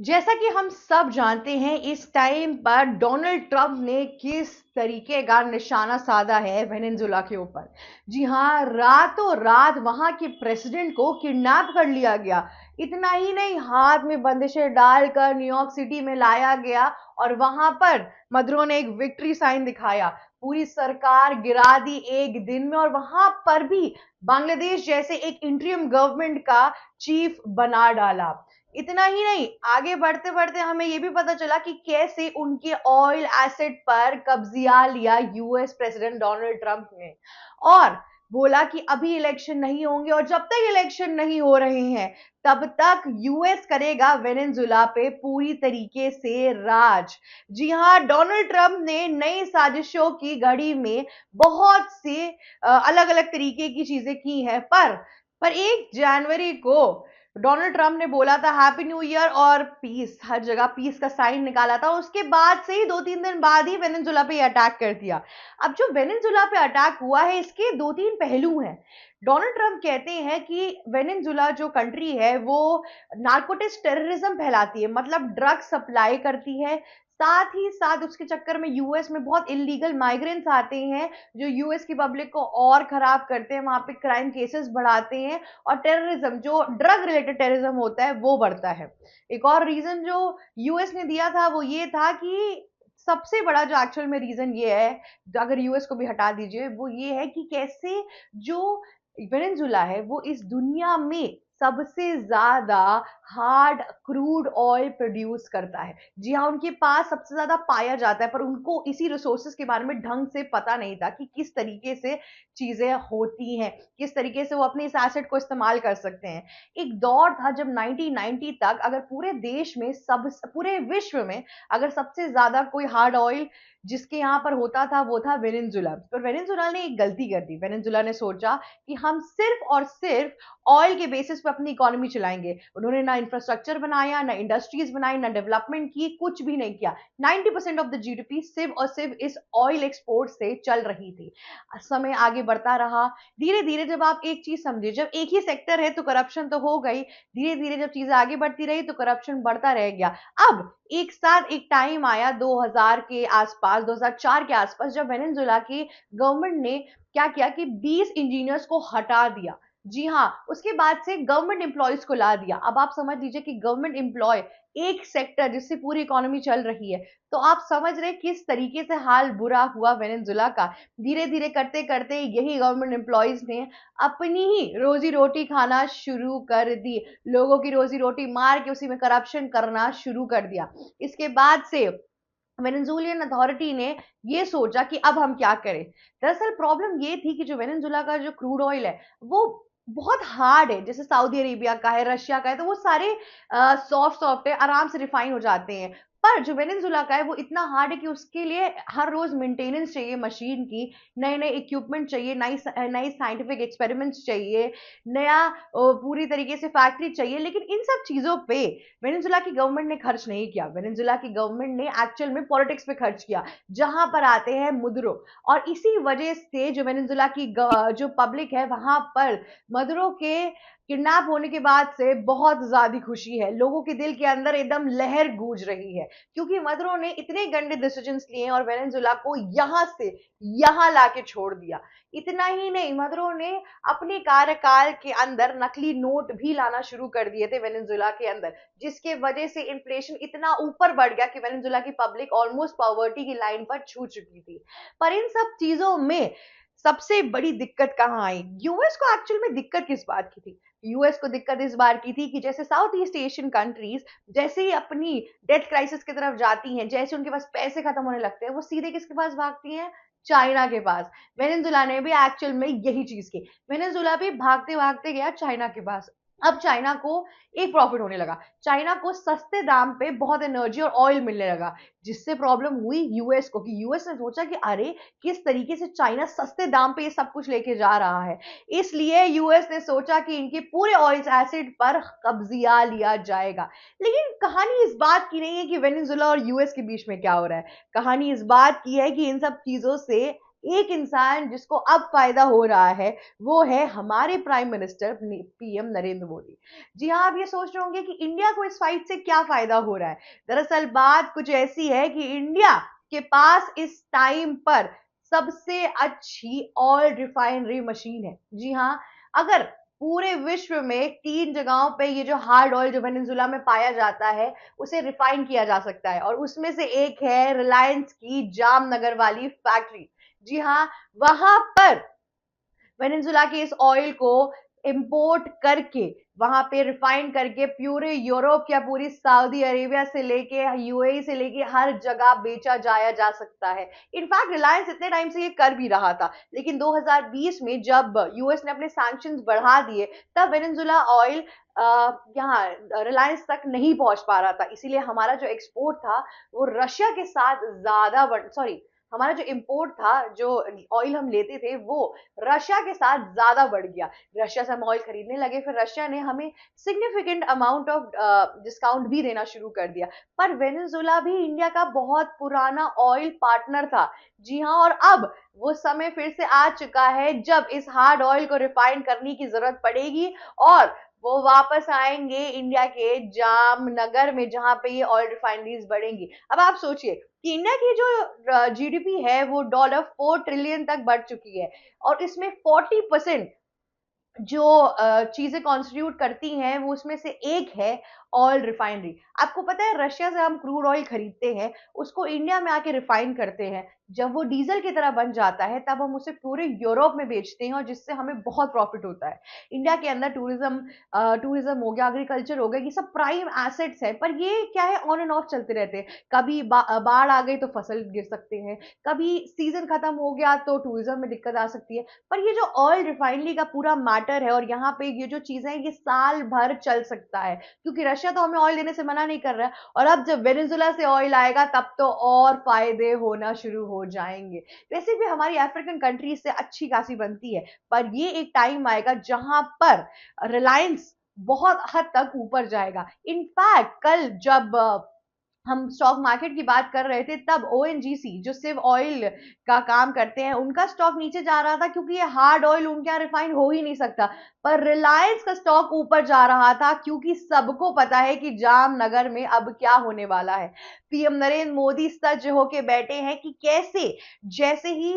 जैसा कि हम सब जानते हैं इस टाइम पर डोनाल्ड ट्रंप ने किस तरीके का निशाना साधा है वेनेजुला के ऊपर। जी हाँ, रातों रात वहां के प्रेसिडेंट को किडनैप कर लिया गया। इतना ही नहीं, हाथ में बंदिशें डालकर न्यूयॉर्क सिटी में लाया गया और वहां पर मदुरो ने एक विक्ट्री साइन दिखाया। पूरी सरकार गिरा दी एक दिन में और वहां पर भी बांग्लादेश जैसे एक इंटरिम गवर्नमेंट का चीफ बना डाला। इतना ही नहीं, आगे बढ़ते बढ़ते हमें यह भी पता चला कि कैसे उनके ऑयल एसेट पर कब्जा लिया यूएस प्रेसिडेंट डोनाल्ड ट्रंप ने। और बोला कि अभी इलेक्शन नहीं होंगे और जब तक इलेक्शन नहीं हो रहे हैं तब तक यूएस करेगा वेनेजुला पे पूरी तरीके से राज। जी हाँ, डोनाल्ड ट्रंप ने नई साजिशों की घड़ी में बहुत से अलग अलग तरीके की चीजें की हैं, पर 1 जनवरी को डोनाल्ड ट्रंप ने बोला था हैप्पी न्यू ईयर और पीस, हर जगह पीस का साइन निकाला था। उसके बाद से ही 2-3 दिन बाद ही वेनेजुला पे अटैक कर दिया। अब जो वेनेजुला पे अटैक हुआ है इसके 2-3 पहलू हैं। डोनाल्ड ट्रंप कहते हैं कि वेनेजुला जो कंट्री है वो नार्कोटिक्स टेररिज्म फैलाती है, मतलब ड्रग सप्लाई करती है। साथ ही साथ उसके चक्कर में यूएस में बहुत इलीगल माइग्रेंट्स आते हैं जो यूएस की पब्लिक को और खराब करते हैं, वहां पे क्राइम केसेस बढ़ाते हैं और टेररिज्म, जो ड्रग रिलेटेड टेररिज्म होता है, वो बढ़ता है। एक और रीजन जो यूएस ने दिया था वो ये था कि सबसे बड़ा जो एक्चुअल में रीजन ये है, अगर यूएस को भी हटा दीजिए, वो ये है कि कैसे जो वेनेजुला है वो इस दुनिया में सबसे ज्यादा हार्ड क्रूड ऑयल प्रोड्यूस करता है। जी हाँ, उनके पास सबसे ज्यादा पाया जाता है, पर उनको इसी रिसोर्सेज के बारे में ढंग से पता नहीं था कि किस तरीके से चीजें होती हैं, किस तरीके से वो अपने इस एसेट को इस्तेमाल कर सकते हैं। एक दौर था जब 1990 तक अगर पूरे देश में सब पूरे विश्व में अगर सबसे ज्यादा कोई हार्ड ऑयल जिसके यहाँ पर होता था वो था वेनेजुला। पर वेनेजुला ने एक गलती कर दी। वेनेजुला ने सोचा कि हम सिर्फ और सिर्फ ऑयल के बेसिस पे अपनी इकोनॉमी चलाएंगे। उन्होंने ना इंफ्रास्ट्रक्चर बनाया, ना इंडस्ट्रीज बनाई, ना डेवलपमेंट की, कुछ भी नहीं किया। 90% ऑफ द जीडीपी सिर्फ और सिर्फ इस ऑयल एक्सपोर्ट से चल रही थी। समय आगे बढ़ता रहा। धीरे धीरे जब आप एक चीज समझे, जब एक ही सेक्टर है तो करप्शन तो हो गई। धीरे धीरे जब चीजें आगे बढ़ती रही तो करप्शन बढ़ता रह गया। अब एक साथ एक टाइम आया 2000 के आसपास, 2004 के आसपास, जब वेनेजुला की गवर्नमेंट ने क्या किया कि 20 इंजीनियर्स को हटा दिया। जी हाँ, उसके बाद से गवर्नमेंट एम्प्लॉयज को ला दिया। अब आप समझ लीजिए कि गवर्नमेंट एम्प्लॉय एक सेक्टर जिससे पूरी इकोनॉमी चल रही है, तो आप समझ रहे किस तरीके से हाल बुरा हुआ वेनेजुला का। धीरे धीरे करते करते यही गवर्नमेंट एम्प्लॉयज ने अपनी ही रोजी रोटी खाना शुरू कर दी, लोगों की रोजी रोटी मार के उसी में करप्शन करना शुरू कर दिया। इसके बाद से वेनेजुएलियन अथॉरिटी ने ये सोचा कि अब हम क्या करें। दरअसल प्रॉब्लम ये थी कि जो वेनेजुला का जो क्रूड ऑयल है वो बहुत हार्ड है, जैसे सऊदी अरेबिया का है, रशिया का है, तो वो सारे सॉफ्ट सॉफ्ट है, आराम से रिफाइन हो जाते हैं। पर जो वेनेजुला का है वो इतना हार्ड है कि उसके लिए हर रोज मेंटेनेंस चाहिए मशीन की, नए नए इक्विपमेंट चाहिए, नई नई साइंटिफिक एक्सपेरिमेंट्स चाहिए, नया पूरी तरीके से फैक्ट्री चाहिए। लेकिन इन सब चीजों पे वेनेजुला की गवर्नमेंट ने खर्च नहीं किया। वेनेजुला की गवर्नमेंट ने एक्चुअल में पॉलिटिक्स पे खर्च किया, जहां पर आते हैं मुद्रो। और इसी वजह से जो वेनेजुला की जो पब्लिक है वहां पर मदुरो के किडनैप होने के बाद से बहुत ज्यादा खुशी है। लोगों के दिल के अंदर एकदम लहर गूंज रही है, क्योंकि मदुरो ने इतने गंदे डिसीजंस लिए और वेनेजुला को यहां से यहां लाके छोड़ दिया। इतना ही नहीं, मदुरो ने अपने कार्यकाल के अंदर नकली नोट भी लाना शुरू कर दिए थे वेनेजुला के अंदर, जिसके वजह से इन्फ्लेशन इतना ऊपर बढ़ गया कि वेनेजुला की पब्लिक ऑलमोस्ट पॉवर्टी की लाइन पर छू चुकी थी। पर इन सब चीजों में सबसे बड़ी दिक्कत कहाँ आई? यूएस को एक्चुअल में दिक्कत किस बात की थी? यूएस को दिक्कत इस बार की थी कि जैसे साउथ ईस्ट एशियन कंट्रीज जैसे ही अपनी डेथ क्राइसिस की तरफ जाती हैं, जैसे उनके पास पैसे खत्म होने लगते हैं, वो सीधे किसके पास भागती हैं? चाइना के पास। वेनेजुला ने भी एक्चुअल में यही चीज की। वेनेजुला भी भागते भागते गया चाइना के पास। अब चाइना को एक प्रॉफिट होने लगा, चाइना को सस्ते दाम पे बहुत एनर्जी और ऑयल मिलने लगा, जिससे प्रॉब्लम हुई यूएस को कि यूएस ने सोचा कि अरे किस तरीके से चाइना सस्ते दाम पे ये सब कुछ लेके जा रहा है। इसलिए यूएस ने सोचा कि इनके पूरे ऑयल एसिड पर कब्जा लिया जाएगा। लेकिन कहानी इस बात की नहीं है कि वेनेजुला और यूएस के बीच में क्या हो रहा है। कहानी इस बात की है कि इन सब चीजों से एक इंसान जिसको अब फायदा हो रहा है वो है हमारे prime minister PM Narendra Modi. जी हाँ, आप ये सोच रहे होंगे कि इंडिया को इस फाइट से क्या फायदा हो रहा है। दरअसल बात कुछ ऐसी है कि इंडिया के पास इस टाइम पर सबसे अच्छी ऑयल रिफाइनरी मशीन है। जी हाँ, अगर पूरे विश्व में 3 जगहों पे ये जो हार्ड ऑयल जो वेनेजुला में पाया जाता है, उसे रिफाइन किया जा सकता है और उसमें से एक है रिलायंस की जामनगर वाली फैक्ट्री। जी हाँ, वहां पर वेनेजुला के इस ऑयल को इंपोर्ट करके वहां पे रिफाइन करके पूरे यूरोप या पूरी सऊदी अरेबिया से लेके यूएई से लेके हर जगह बेचा जाया जा सकता है। इनफैक्ट रिलायंस इतने टाइम से ये कर भी रहा था, लेकिन 2020 में जब यूएस ने अपने सैंक्शंस बढ़ा दिए तब वेनेजुला ऑयल यहाँ रिलायंस तक नहीं पहुंच पा रहा था। इसीलिए हमारा जो एक्सपोर्ट था वो रशिया के साथ ज्यादा सॉरी, हमारा जो इंपोर्ट था, जो ऑयल हम लेते थे वो रशिया के साथ ज्यादा बढ़ गया। रशिया से हम ऑयल खरीदने लगे, फिर रशिया ने हमें सिग्निफिकेंट अमाउंट ऑफ डिस्काउंट भी देना शुरू कर दिया। पर वेनेजुला भी इंडिया का बहुत पुराना ऑयल पार्टनर था। जी हाँ, और अब वो समय फिर से आ चुका है जब इस हार्ड ऑयल को रिफाइन करने की जरूरत पड़ेगी और वो वापस आएंगे इंडिया के जामनगर में, जहां पे ये ऑयल रिफाइनरीज बढ़ेंगी। अब आप सोचिए कि इंडिया की जो जीडीपी है वो $4 ट्रिलियन तक बढ़ चुकी है और इसमें 40% जो चीजें कॉन्स्टिट्यूट करती हैं वो उसमें से एक है ऑयल रिफाइनरी। आपको पता है रशिया से हम क्रूड ऑयल खरीदते हैं, उसको इंडिया में आके रिफाइन करते हैं, जब वो डीजल की तरह बन जाता है तब हम उसे पूरे यूरोप में बेचते हैं और जिससे हमें बहुत प्रॉफिट होता है। इंडिया के अंदर टूरिज्म हो गया, एग्रीकल्चर हो गया, ये सब प्राइम एसेट्स है, पर ये क्या है, ऑन एंड ऑफ चलते रहते हैं। कभी बाढ़ आ गई तो फसल गिर सकते हैं, कभी सीजन खत्म हो गया तो टूरिज्म में दिक्कत आ सकती है। पर ये जो ऑयल रिफाइनरी का पूरा मैटर है और यहाँ पे ये जो चीजें हैं ये साल भर चल सकता है, क्योंकि रशिया तो हमें ऑयल देने से मना नहीं कर रहा है और अब जब वेनेजुला से ऑयल आएगा तब तो और फायदे होना शुरू हो जाएंगे। वैसे भी हमारी अफ्रीकन कंट्रीज से अच्छी खासी बनती है, पर ये एक टाइम आएगा जहां पर रिलायंस बहुत हद तक ऊपर जाएगा। इनफैक्ट कल जब हम स्टॉक मार्केट की बात कर रहे थे तब ओएनजीसी जो सिर्फ ऑयल का काम करते हैं उनका स्टॉक नीचे जा रहा था, क्योंकि ये हार्ड ऑयल उनके यहाँ रिफाइन हो ही नहीं सकता। पर रिलायंस का स्टॉक ऊपर जा रहा था क्योंकि सबको पता है कि जामनगर में अब क्या होने वाला है। पीएम नरेंद्र मोदी सज्ज होके बैठे हैं कि कैसे जैसे ही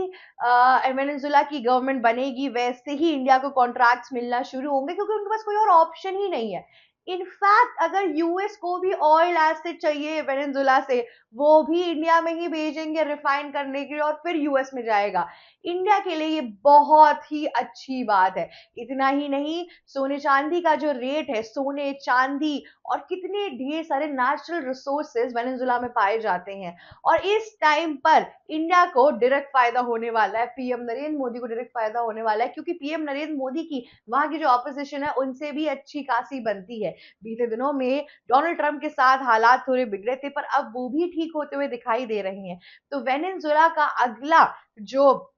वेनेजुला की गवर्नमेंट बनेगी वैसे ही इंडिया को कॉन्ट्रैक्ट्स मिलना शुरू होंगे, क्योंकि उनके पास कोई और ऑप्शन ही नहीं है। इनफैक्ट अगर यूएस को भी ऑयल एसिड चाहिए वेनेजुला से, वो भी इंडिया में ही भेजेंगे रिफाइन करने के लिए और फिर यूएस में जाएगा। इंडिया के लिए ये बहुत ही अच्छी बात है। इतना ही नहीं, सोने चांदी का जो रेट है, सोने चांदी और कितने ढेर सारे नेचुरल रिसोर्सेज वेनेजुला में पाए जाते हैं, और इस टाइम पर इंडिया को डायरेक्ट फायदा होने वाला है, पीएम नरेंद्र मोदी को डायरेक्ट फायदा होने वाला है, क्योंकि पीएम नरेंद्र मोदी की वहां की जो ऑपोजिशन है उनसे भी अच्छी खासी बनती है। बीते दिनों में डोनाल्ड ट्रंप के साथ हालात थोड़े बिगड़े थे, पर अब वो भी ठीक होते हुए दिखाई दे रहे हैं। तो वेनेजुला का अगला जो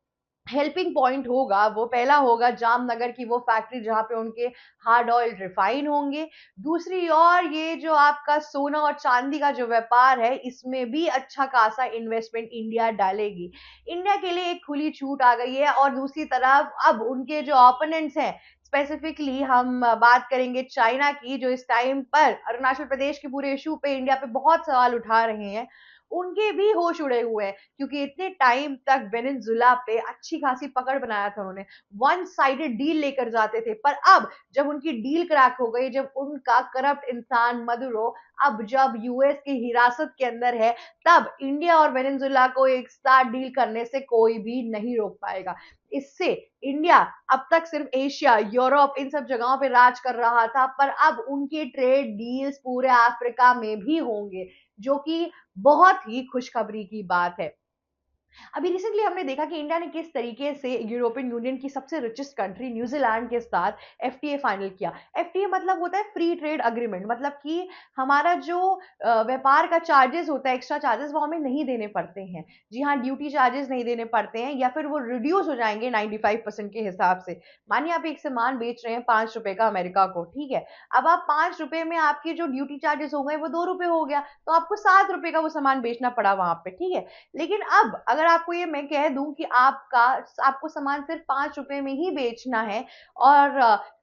हेल्पिंग पॉइंट होगा वो पहला होगा जामनगर की वो फैक्ट्री जहां पे उनके हार्ड ऑयल रिफाइन होंगे। दूसरी ओर ये जो आपका सोना और चांदी का जो व्यापार है इसमें भी अच्छा खासा इन्वेस्टमेंट इंडिया डालेगी। इंडिया के लिए एक खुली छूट आ गई है। और दूसरी तरफ अब उनके जो ओपोनेंट्स हैं, स्पेसिफिकली हम बात करेंगे चाइना की, जो इस टाइम पर अरुणाचल प्रदेश के पूरे इशू पे इंडिया पे बहुत सवाल उठा रहे हैं, उनके भी होश उड़े हुए हैं, क्योंकि इतने टाइम तक वेनेजुला पे अच्छी खासी पकड़ बनाया था उन्होंने, वन साइडेड डील लेकर जाते थे। पर अब जब उनकी डील क्रैक हो गई, जब उनका करप्ट इंसान मदुरो अब जब यूएस की हिरासत के अंदर है, तब इंडिया और वेनेजुला को एक साथ डील करने से कोई भी नहीं रोक पाएगा। इससे इंडिया अब तक सिर्फ एशिया, यूरोप, इन सब जगहों पे राज कर रहा था, पर अब उनके ट्रेड डील्स पूरे अफ्रीका में भी होंगे, जो कि बहुत ही खुशखबरी की बात है। अभी रिसेंटली हमने देखा कि इंडिया ने किस तरीके से यूरोपियन यूनियन की सबसे रिचेस्ट कंट्री न्यूजीलैंड के साथ एफटीए फाइनल किया। एफटीए मतलब होता है फ्री ट्रेड अग्रीमेंट, मतलब कि हमारा जो व्यापार का चार्जेस होता है, एक्स्ट्रा चार्जेस, वो हमें नहीं देने पड़ते हैं। जी हाँ, ड्यूटी चार्जेस नहीं देने पड़ते हैं, या फिर वो रिड्यूस हो जाएंगे 95% के हिसाब से। मानिए आप एक सामान बेच रहे हैं ₹5 का अमेरिका को, ठीक है, अब आप ₹5 में आपके जो ड्यूटी चार्जेस हो गए वो ₹2 हो गया, तो आपको ₹7 का वो सामान बेचना पड़ा वहां पे, ठीक है। लेकिन अब अगर अगर आपको ये मैं कह दूं कि आपको सामान सिर्फ 5 रुपए में ही बेचना है और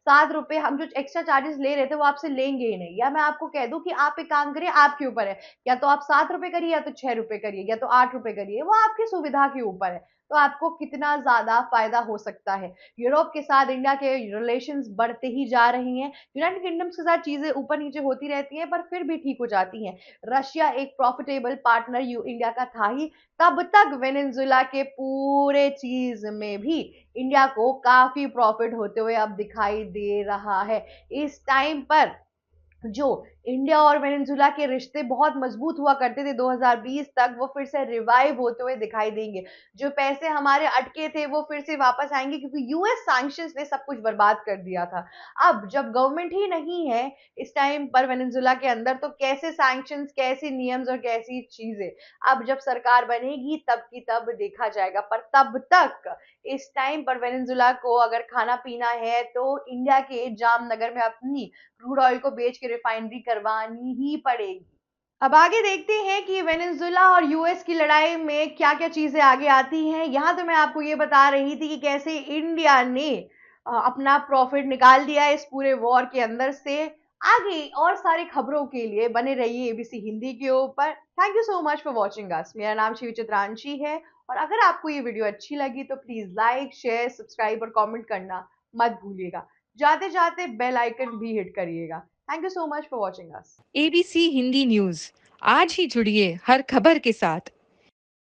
7 रुपए हम जो एक्स्ट्रा चार्जेस ले रहे थे वो आपसे लेंगे ही नहीं, या मैं आपको कह दूं कि आप एक काम करिए, आपके ऊपर है, या तो आप 7 रुपए करिए या तो 6 रुपए करिए या तो 8 रुपए करिए, वो आपकी सुविधा के ऊपर है। तो आपको कितना ज्यादा फायदा हो सकता है। यूरोप के साथ इंडिया के रिलेशंस बढ़ते ही जा रही हैं। यूनाइटेड किंगडम्स के साथ चीजें ऊपर नीचे होती रहती हैं पर फिर भी ठीक हो जाती हैं। रशिया एक प्रॉफिटेबल पार्टनर इंडिया का था ही, तब तक वेनेजुला के पूरे चीज में भी इंडिया को काफी प्रॉफिट होते हुए अब दिखाई दे रहा है। इस टाइम पर जो इंडिया और वेनेजुला के रिश्ते बहुत मजबूत हुआ करते थे 2020 तक, वो फिर से रिवाइव होते हुए दिखाई देंगे। जो पैसे हमारे अटके थे वो फिर से वापस आएंगे क्योंकि यूएस सैंक्शंस ने सब कुछ बर्बाद कर दिया था। अब जब गवर्नमेंट ही नहीं है इस टाइम पर वेनेजुला के अंदर, तो कैसे सैंक्शंस, कैसे नियम्स और कैसी चीजें, अब जब सरकार बनेगी तब की तब देखा जाएगा। पर तब तक इस टाइम पर वेनेजुला को अगर खाना पीना है तो इंडिया के जामनगर में अपनी क्रूड ऑयल को बेच के रिफाइनरी करवानी ही पड़ेगी। अब आगे देखते हैं कि वेनेजुला और यूएस की लड़ाई में क्या क्या चीजें आगे आती हैं। यहां तो मैं आपको ये बता रही थी कि कैसे इंडिया ने अपना प्रॉफिट निकाल दिया इस पूरे वॉर के अंदर से। आगे और सारी खबरों के लिए बने रहिए एबीसी हिंदी के ऊपर। Thank you so much for watching us. मेरा नाम शिव चित्रांशी है और अगर आपको ये वीडियो अच्छी लगी तो प्लीज लाइक, शेयर, सब्सक्राइब और कमेंट करना मत भूलिएगा। जाते जाते बेल आइकन भी हिट करिएगा। Thank you so much for watching us. ABC Hindi news, आज ही जुड़िए हर खबर के साथ।